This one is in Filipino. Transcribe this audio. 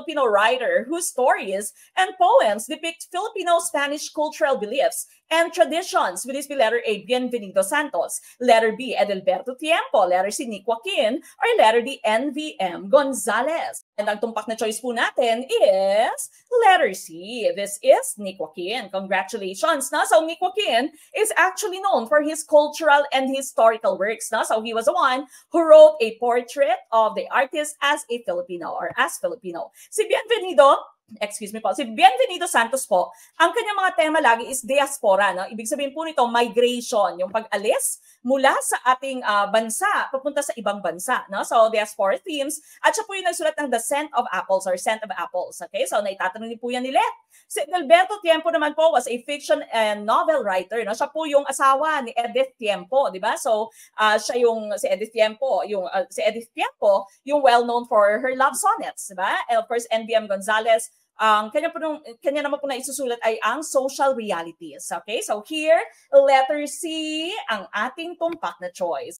Filipino writer whose stories and poems depict Filipino-Spanish cultural beliefs and traditions. Will this be letter A, Bienvenido Santos, letter B, Edelberto Tiempo, letter C, Nick Joaquin, or letter D, NVM Gonzalez? And ang tumpak na choice po natin is letter C. This is Nick Joaquin. Congratulations. No? So Nick Joaquin is actually known for his cultural and historical works. No? So he was the one who wrote a portrait of the artist as a Filipino or as Filipino. Si Bienvenido Santos po, ang kanyang mga tema lagi is diaspora. No? Ibig sabihin po nito, migration, yung pag-alis mula sa ating bansa, papunta sa ibang bansa. No? So, diaspora themes. At siya po yung nagsulat ng The Scent of Apples or Scent of Apples. Okay? So, naitatanong din po yan ni Let. Si Edelberto Tiempo naman po was a fiction and novel writer. No? Siya po yung asawa ni Edith Tiempo. Di ba? So, siya yung, si Edith Tiempo, yung well-known for her love sonnets. Di ba? And of course, NBM Gonzalez, kanya naman po na isusulat ay ang social realities. Okay? So here, letter C ang ating tumpak na choice.